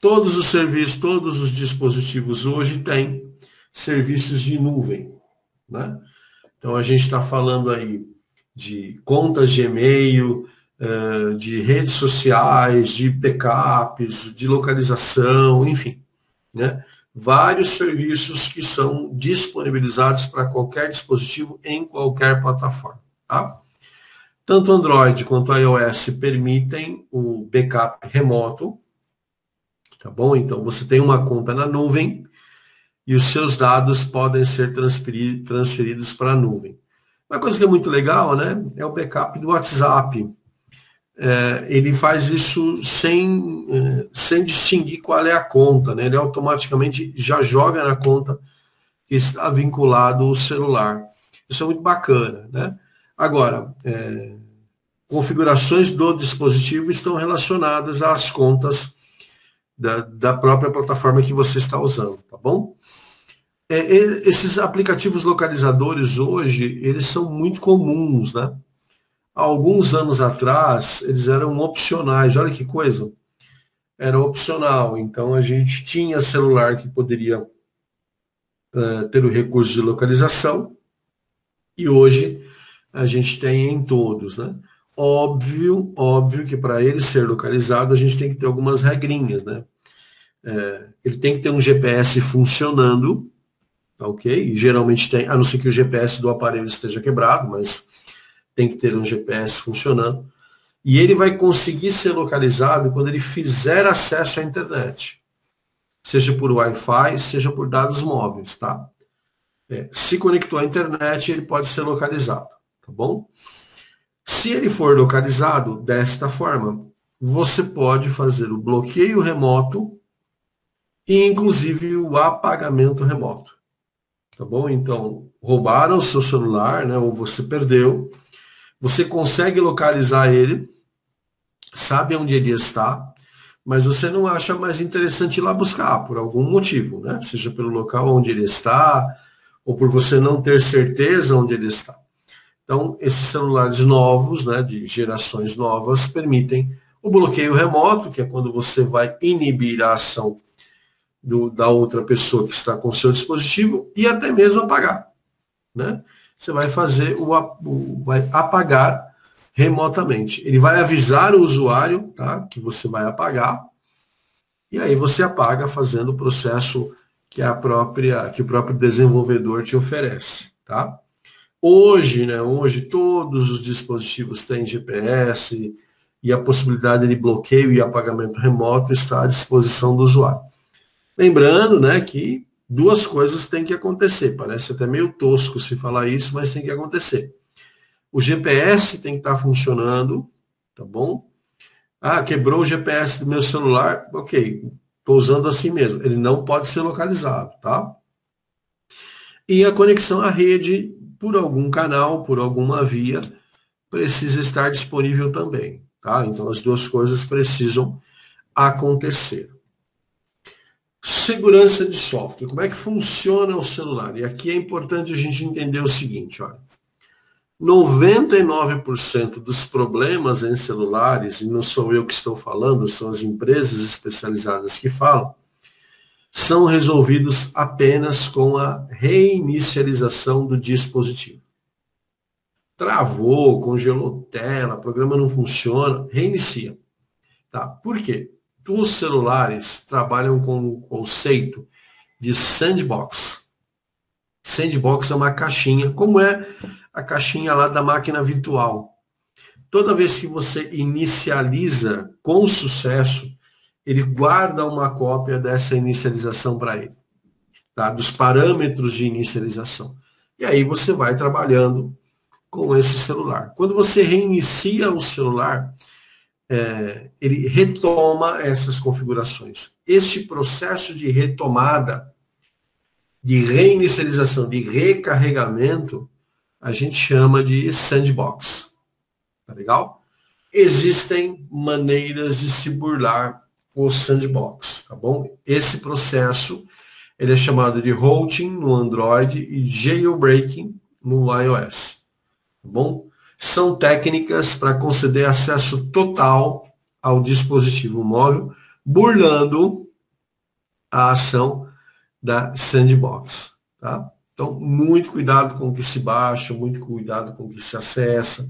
Todos os serviços, todos os dispositivos hoje têm serviços de nuvem, né? Então, a gente está falando aí de contas de e-mail, de redes sociais, de backups, de localização, enfim, né? Vários serviços que são disponibilizados para qualquer dispositivo em qualquer plataforma, tá? Tanto Android quanto iOS permitem o backup remoto, tá bom? Então, você tem uma conta na nuvem e os seus dados podem ser transferidos para a nuvem. Uma coisa que é muito legal, né, é o backup do WhatsApp. Ele faz isso sem distinguir qual é a conta, né? Ele automaticamente já joga na conta que está vinculado ao celular. Isso é muito bacana, né? Agora, configurações do dispositivo estão relacionadas às contas da própria plataforma que você está usando, tá bom? Esses aplicativos localizadores hoje, eles são muito comuns, né? Há alguns anos atrás, eles eram opcionais, olha que coisa. Era opcional, então a gente tinha celular que poderia ter o recurso de localização, e hoje a gente tem em todos, né? Óbvio que para ele ser localizado, a gente tem que ter algumas regrinhas, né? Ele tem que ter um GPS funcionando, ok? E geralmente tem, a não ser que o GPS do aparelho esteja quebrado, mas tem que ter um GPS funcionando. E ele vai conseguir ser localizado quando ele fizer acesso à internet. Seja por Wi-Fi, seja por dados móveis, tá? Se conectou à internet, ele pode ser localizado, tá bom? Se ele for localizado desta forma, você pode fazer o bloqueio remoto e, inclusive, o apagamento remoto. Tá bom? Então, roubaram o seu celular, né, ou você perdeu, você consegue localizar ele, sabe onde ele está, mas você não acha mais interessante ir lá buscar, por algum motivo, né? Seja pelo local onde ele está, ou por você não ter certeza onde ele está. Então, esses celulares novos, né, de gerações novas, permitem o bloqueio remoto, que é quando você vai inibir a ação da outra pessoa que está com o seu dispositivo, e até mesmo apagar, né? Você vai fazer vai apagar remotamente. Ele vai avisar o usuário, tá, que você vai apagar, e aí você apaga fazendo o processo que o próprio desenvolvedor te oferece, tá? Hoje, né, todos os dispositivos têm GPS e a possibilidade de bloqueio e apagamento remoto está à disposição do usuário. Lembrando, né, que duas coisas têm que acontecer. Parece até meio tosco se falar isso, mas tem que acontecer. O GPS tem que estar funcionando, tá bom? Ah, quebrou o GPS do meu celular, ok, estou usando assim mesmo. Ele não pode ser localizado, tá? E a conexão à rede, por algum canal, por alguma via, precisa estar disponível também, tá? Então, as duas coisas precisam acontecer. Segurança de software. Como é que funciona o celular? E aqui é importante a gente entender o seguinte, olha. 99% dos problemas em celulares, e não sou eu que estou falando, são as empresas especializadas que falam, são resolvidos apenas com a reinicialização do dispositivo. Travou, congelou tela, o programa não funciona, reinicia. Tá? Por quê? Os celulares trabalham com o conceito de sandbox. Sandbox é uma caixinha, como é a caixinha lá da máquina virtual. Toda vez que você inicializa com sucesso, ele guarda uma cópia dessa inicialização para ele, tá? Dos parâmetros de inicialização. E aí você vai trabalhando com esse celular. Quando você reinicia o celular, ele retoma essas configurações. Este processo de retomada, de reinicialização, de recarregamento, a gente chama de sandbox. Tá legal? Existem maneiras de se burlar o sandbox, tá bom? Esse processo, ele é chamado de routing no Android e jailbreaking no iOS, tá bom? São técnicas para conceder acesso total ao dispositivo móvel, burlando a ação da Sandbox, tá? Então, muito cuidado com o que se baixa, muito cuidado com o que se acessa,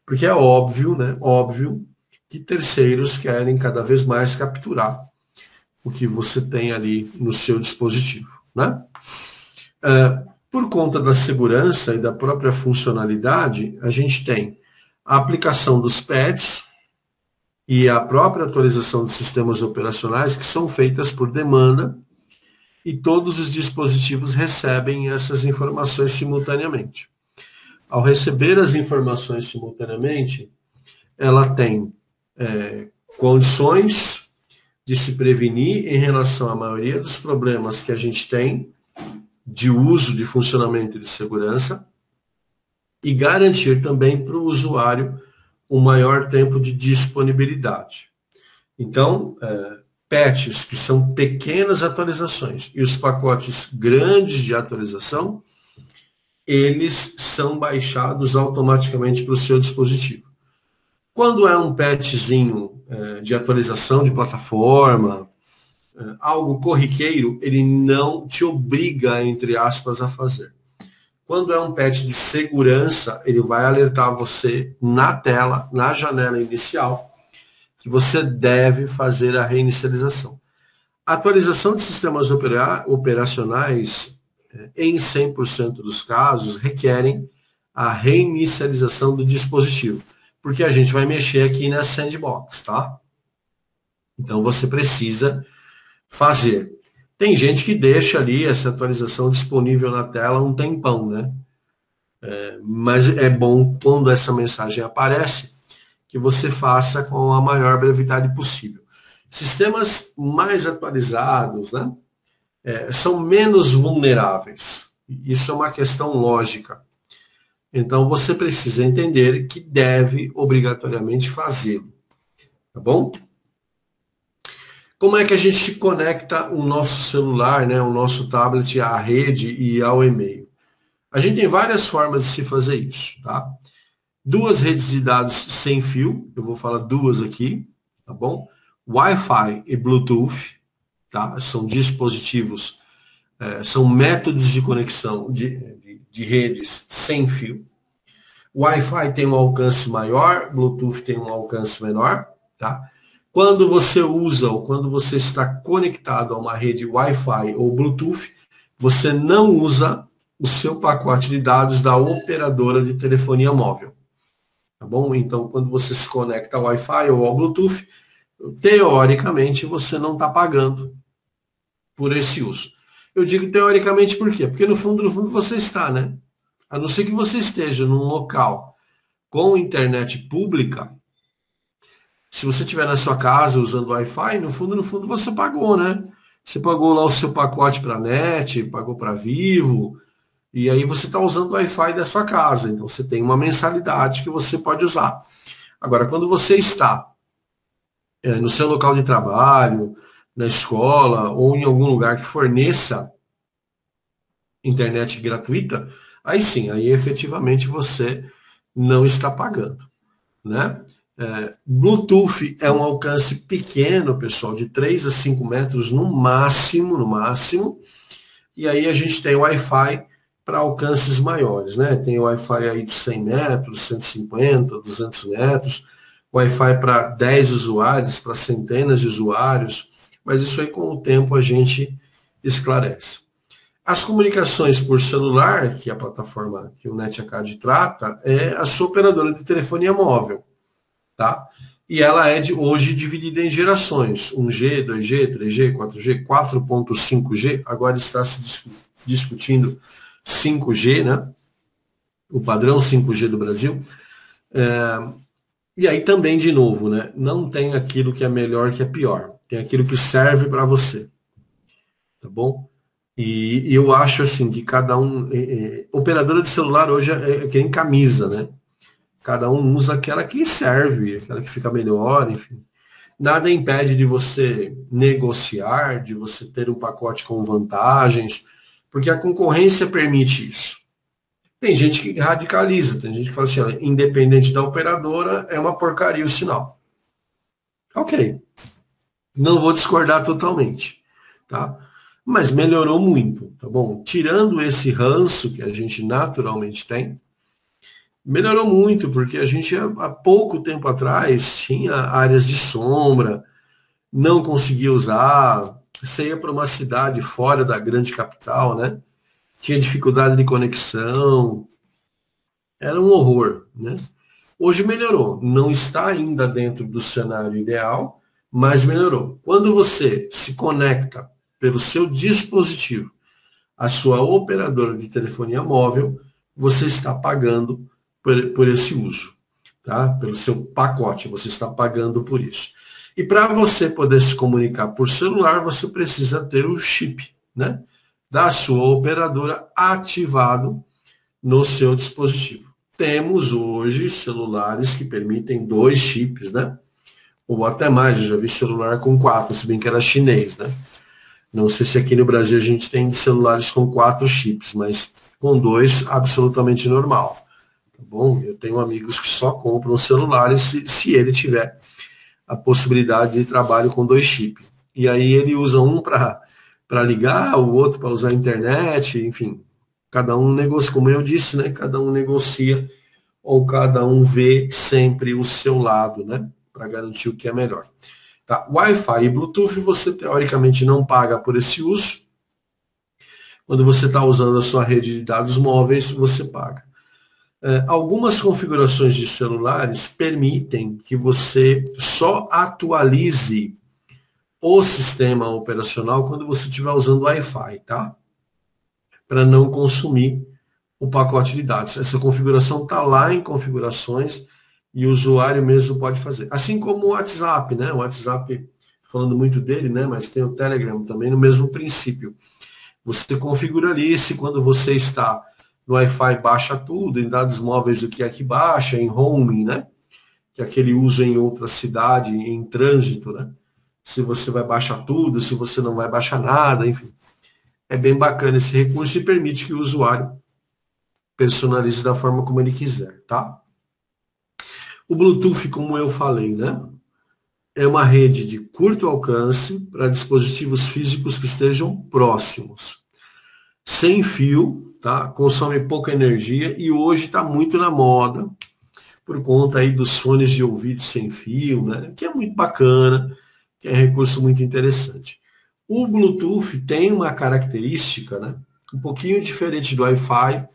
porque é óbvio, né? Óbvio que terceiros querem cada vez mais capturar o que você tem ali no seu dispositivo, né? Por conta da segurança e da própria funcionalidade, a gente tem a aplicação dos patches e a própria atualização dos sistemas operacionais que são feitas por demanda e todos os dispositivos recebem essas informações simultaneamente. Ao receber as informações simultaneamente, ela tem condições de se prevenir em relação à maioria dos problemas que a gente tem de uso, de funcionamento e de segurança, e garantir também para o usuário um maior tempo de disponibilidade. Então, patches, que são pequenas atualizações, e os pacotes grandes de atualização, eles são baixados automaticamente para o seu dispositivo. Quando é um patchzinho de atualização de plataforma, algo corriqueiro, ele não te obriga, entre aspas, a fazer. Quando é um patch de segurança, ele vai alertar você na tela, na janela inicial, que você deve fazer a reinicialização. A atualização de sistemas operacionais, em 100% dos casos, requerem a reinicialização do dispositivo, porque a gente vai mexer aqui na sandbox, tá? Então você precisa fazer. Tem gente que deixa ali essa atualização disponível na tela um tempão, né? Mas é bom, quando essa mensagem aparece, que você faça com a maior brevidade possível. Sistemas mais atualizados, né, são menos vulneráveis. Isso é uma questão lógica. Então, você precisa entender que deve obrigatoriamente fazê-lo. Tá bom? Como é que a gente conecta o nosso celular, né, o nosso tablet à rede e ao e-mail? A gente tem várias formas de se fazer isso, tá? 2 redes de dados sem fio, eu vou falar 2 aqui, tá bom? Wi-Fi e Bluetooth, tá? São dispositivos, são métodos de conexão de redes sem fio. Wi-Fi tem um alcance maior, Bluetooth tem um alcance menor, tá? Quando você usa ou quando você está conectado a uma rede Wi-Fi ou Bluetooth, você não usa o seu pacote de dados da operadora de telefonia móvel. Tá bom? Então, quando você se conecta ao Wi-Fi ou ao Bluetooth, teoricamente você não está pagando por esse uso. Eu digo teoricamente por quê? Porque no fundo você está, né? A não ser que você esteja num local com internet pública, se você estiver na sua casa usando Wi-Fi, no fundo você pagou, né? Você pagou lá o seu pacote para net, pagou para Vivo, e aí você está usando o Wi-Fi da sua casa. Então você tem uma mensalidade que você pode usar. Agora, quando você está no seu local de trabalho, na escola, ou em algum lugar que forneça internet gratuita, aí sim, aí efetivamente você não está pagando, né? Bluetooth é um alcance pequeno, pessoal, de 3 a 5 metros no máximo, e aí a gente tem Wi-Fi para alcances maiores, né? Tem Wi-Fi aí de 100 metros, 150, 200 metros, Wi-Fi para 10 usuários, para centenas de usuários, mas isso aí com o tempo a gente esclarece. As comunicações por celular, que é a plataforma que o NetAcad trata, é a sua operadora de telefonia móvel. Tá? E ela é hoje dividida em gerações, 1G, 2G, 3G, 4G, 4.5G, agora está se discutindo 5G, né? O padrão 5G do Brasil. E aí também, de novo, né? Não tem aquilo que é melhor que é pior, tem aquilo que serve para você, tá bom? E eu acho assim que cada um, operadora de celular hoje é que nem camisa, né? Cada um usa aquela que serve, aquela que fica melhor, enfim. Nada impede de você negociar, de você ter um pacote com vantagens, porque a concorrência permite isso. Tem gente que radicaliza, tem gente que fala assim, olha, independente da operadora, é uma porcaria o sinal. Ok. Não vou discordar totalmente. tá? Mas melhorou muito, tá bom? Tirando esse ranço que a gente naturalmente tem, melhorou muito, porque a gente há pouco tempo atrás tinha áreas de sombra, não conseguia usar, você ia para uma cidade fora da grande capital, né? Tinha dificuldade de conexão, era um horror, né? Hoje melhorou, não está ainda dentro do cenário ideal, mas melhorou. Quando você se conecta pelo seu dispositivo, a sua operadora de telefonia móvel, você está pagando por esse uso, tá? Pelo seu pacote, você está pagando por isso. E para você poder se comunicar por celular, você precisa ter o chip, né, da sua operadora ativado no seu dispositivo. Temos hoje celulares que permitem 2 chips, né? Ou até mais, eu já vi celular com 4, se bem que era chinês, né? Não sei se aqui no Brasil a gente tem celulares com 4 chips, mas com 2 absolutamente normal. Tá bom? Eu tenho amigos que só compram celulares se ele tiver a possibilidade de trabalho com 2 chips. E aí ele usa um para ligar, o outro para usar a internet, enfim. Cada um negocia, como eu disse, né? Cada um negocia ou cada um vê sempre o seu lado, né? Para garantir o que é melhor. Tá? Wi-Fi e Bluetooth você teoricamente não paga por esse uso. Quando você está usando a sua rede de dados móveis, você paga. Algumas configurações de celulares permitem que você só atualize o sistema operacional quando você estiver usando Wi-Fi, tá? Para não consumir o pacote de dados. Essa configuração está lá em configurações e o usuário mesmo pode fazer. Assim como o WhatsApp, né? O WhatsApp, falando muito dele, né? Mas tem o Telegram também no mesmo princípio. Você configura ali se quando você está no Wi-Fi baixa tudo, em dados móveis o que é que baixa, em roaming, né? Que é aquele uso em outra cidade, em trânsito, né? Se você vai baixar tudo, se você não vai baixar nada, enfim. É bem bacana esse recurso e permite que o usuário personalize da forma como ele quiser, tá? O Bluetooth, como eu falei, né? É uma rede de curto alcance para dispositivos físicos que estejam próximos. Sem fio, tá? Consome pouca energia e hoje está muito na moda por conta aí dos fones de ouvido sem fio, né? Que é muito bacana, que é um recurso muito interessante. O Bluetooth tem uma característica, né? Um pouquinho diferente do Wi-Fi.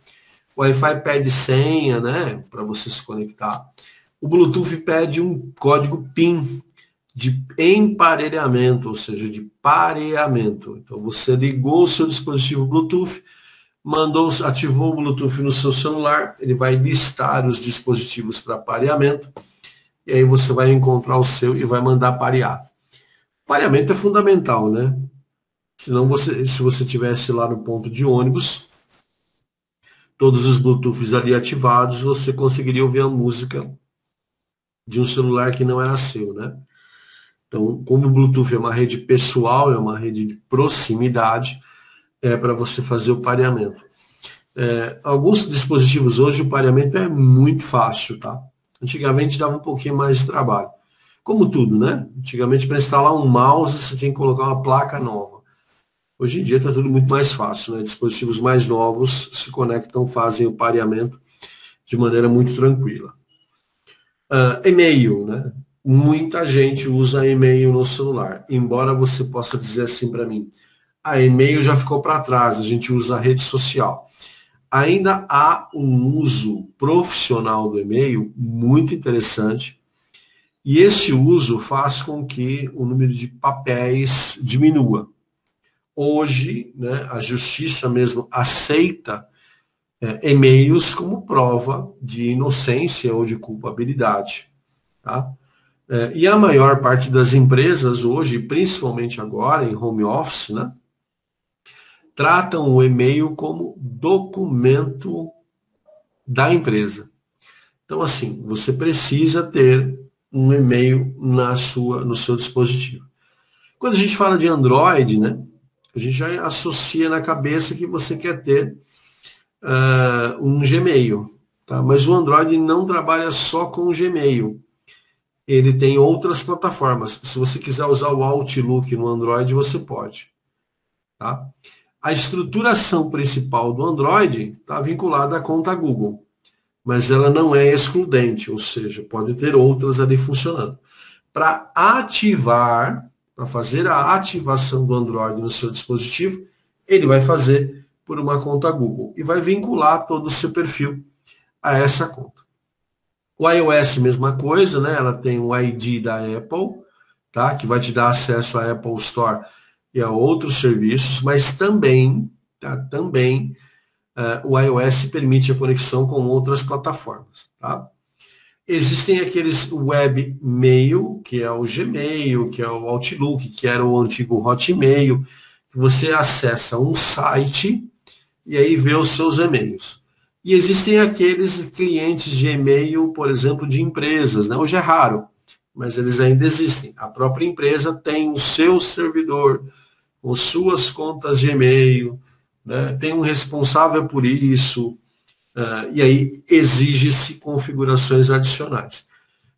O Wi-Fi pede senha, né? Para você se conectar. O Bluetooth pede um código PIN de emparelhamento, ou seja, de pareamento. Então você ligou o seu dispositivo Bluetooth, ativou o Bluetooth no seu celular, ele vai listar os dispositivos para pareamento, e aí você vai encontrar o seu e vai mandar parear. Pareamento é fundamental, né? Senão se você tivesse lá no ponto de ônibus, todos os Bluetooths ali ativados, você conseguiria ouvir a música de um celular que não era seu, né? Então, como o Bluetooth é uma rede pessoal, é uma rede de proximidade, é para você fazer o pareamento. Alguns dispositivos hoje o pareamento é muito fácil, tá? Antigamente dava um pouquinho mais de trabalho. Como tudo, né? Antigamente para instalar um mouse você tinha que colocar uma placa nova. Hoje em dia está tudo muito mais fácil, né? Dispositivos mais novos se conectam, fazem o pareamento de maneira muito tranquila. E-mail, né? Muita gente usa e-mail no celular. Embora você possa dizer assim para mim, e-mail já ficou para trás, a gente usa a rede social. Ainda há um uso profissional do e-mail muito interessante, e esse uso faz com que o número de papéis diminua. Hoje, né, a justiça mesmo aceita e-mails como prova de inocência ou de culpabilidade. Tá? E a maior parte das empresas hoje, principalmente agora em home office, né, tratam o e-mail como documento da empresa. Então, assim, você precisa ter um e-mail no seu dispositivo. Quando a gente fala de Android, né, a gente já associa na cabeça que você quer ter um Gmail. Tá? Mas o Android não trabalha só com o Gmail. Ele tem outras plataformas. Se você quiser usar o Outlook no Android, você pode. tá? A estruturação principal do Android está vinculada à conta Google, mas ela não é excludente, ou seja, pode ter outras ali funcionando. Para ativar, para fazer a ativação do Android no seu dispositivo, ele vai fazer por uma conta Google e vai vincular todo o seu perfil a essa conta. O iOS, mesma coisa, né? Ela tem o ID da Apple, tá? Que vai te dar acesso à Apple Store e a outros serviços, mas também, tá? Também o iOS permite a conexão com outras plataformas, tá? Existem aqueles webmail, que é o Gmail, que é o Outlook, que era o antigo Hotmail, que você acessa um site e aí vê os seus e-mails. E existem aqueles clientes de e-mail, por exemplo, de empresas, né? Hoje é raro, mas eles ainda existem. A própria empresa tem o seu servidor, com suas contas de e-mail, né? Tem um responsável por isso, e aí exige-se configurações adicionais.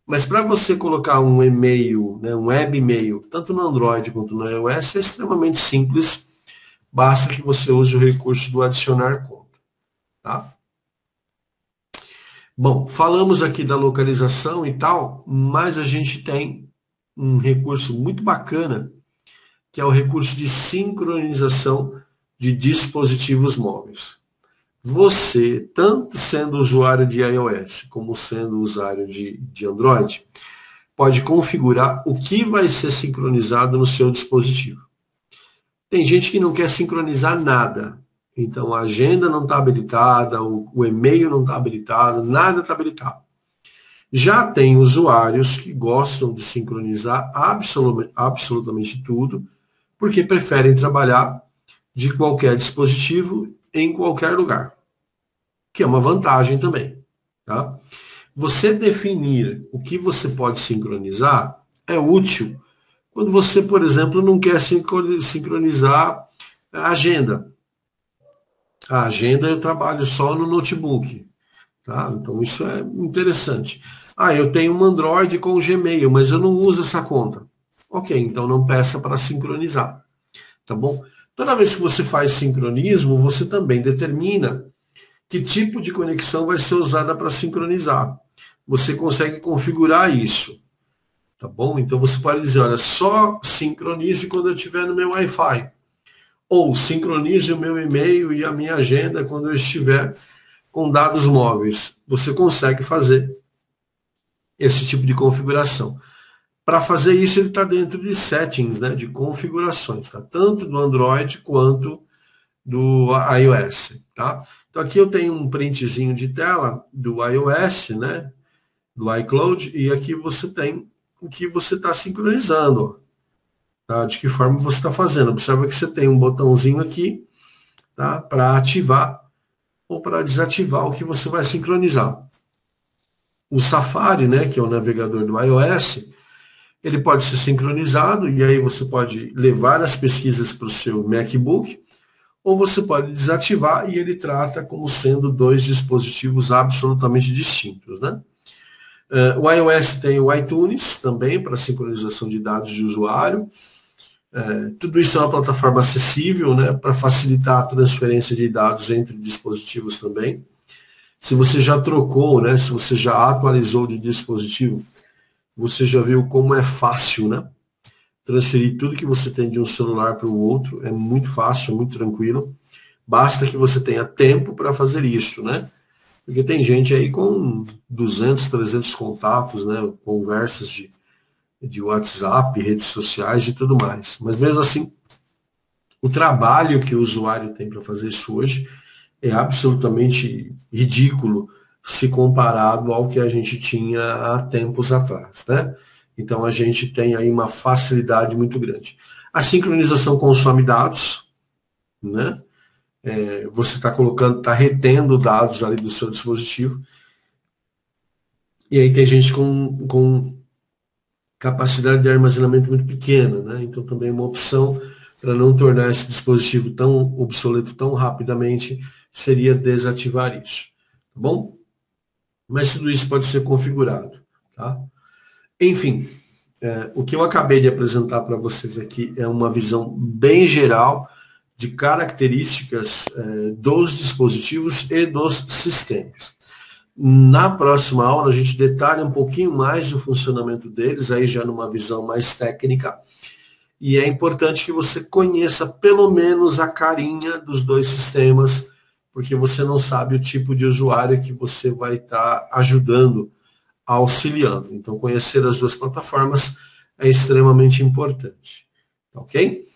Mas para você colocar um e-mail, né, um webmail, tanto no Android quanto no iOS, é extremamente simples, basta que você use o recurso do adicionar conta. Tá? Bom, falamos aqui da localização e tal, mas a gente tem um recurso muito bacana, que é o recurso de sincronização de dispositivos móveis. Você, tanto sendo usuário de iOS como sendo usuário de Android, pode configurar o que vai ser sincronizado no seu dispositivo. Tem gente que não quer sincronizar nada. Então a agenda não está habilitada, o e-mail não está habilitado, nada está habilitado. Já tem usuários que gostam de sincronizar absolutamente tudo, porque preferem trabalhar de qualquer dispositivo em qualquer lugar, que é uma vantagem também. Tá? Você definir o que você pode sincronizar é útil quando você, por exemplo, não quer sincronizar a agenda. A agenda eu trabalho só no notebook. Tá? Então isso é interessante. Eu tenho um Android com o Gmail, mas eu não uso essa conta. Ok, então não peça para sincronizar. Tá bom? Toda vez que você faz sincronismo, você também determina que tipo de conexão vai ser usada para sincronizar. Você consegue configurar isso. Tá bom? Então você pode dizer, olha, só sincronize quando eu estiver no meu Wi-Fi. Ou sincronize o meu e-mail e a minha agenda quando eu estiver com dados móveis. Você consegue fazer esse tipo de configuração. Para fazer isso, ele está dentro de settings, né, de configurações, tá? Tanto do Android quanto do iOS. Tá? Então aqui eu tenho um printzinho de tela do iOS, né, do iCloud, e aqui você tem o que você está sincronizando. Tá? De que forma você está fazendo. Observa que você tem um botãozinho aqui, tá, para ativar ou para desativar o que você vai sincronizar. O Safari, né, que é o navegador do iOS, ele pode ser sincronizado e aí você pode levar as pesquisas para o seu MacBook, ou você pode desativar e ele trata como sendo dois dispositivos absolutamente distintos. Né? O iOS tem o iTunes também para sincronização de dados de usuário. Tudo isso é uma plataforma acessível, né, para facilitar a transferência de dados entre dispositivos também. Se você já trocou, né, se você já atualizou de dispositivo, você já viu como é fácil, né? Transferir tudo que você tem de um celular para o outro é muito fácil, muito tranquilo. Basta que você tenha tempo para fazer isso, né? Porque tem gente aí com 200, 300 contatos, né? Conversas de WhatsApp, redes sociais e tudo mais. Mas mesmo assim, o trabalho que o usuário tem para fazer isso hoje é absolutamente ridículo se comparado ao que a gente tinha há tempos atrás, né? Então a gente tem aí uma facilidade muito grande. A sincronização consome dados, né? Você está colocando, está retendo dados ali do seu dispositivo. E aí tem gente com capacidade de armazenamento muito pequena, né? Então também é uma opção para não tornar esse dispositivo tão obsoleto tão rapidamente seria desativar isso, tá bom? Mas tudo isso pode ser configurado, tá? Enfim, o que eu acabei de apresentar para vocês aqui é uma visão bem geral, de características dos dispositivos e dos sistemas. Na próxima aula, a gente detalha um pouquinho mais o funcionamento deles, aí já numa visão mais técnica, e é importante que você conheça pelo menos a carinha dos dois sistemas, porque você não sabe o tipo de usuário que você vai estar ajudando, auxiliando. Então, conhecer as duas plataformas é extremamente importante. Ok?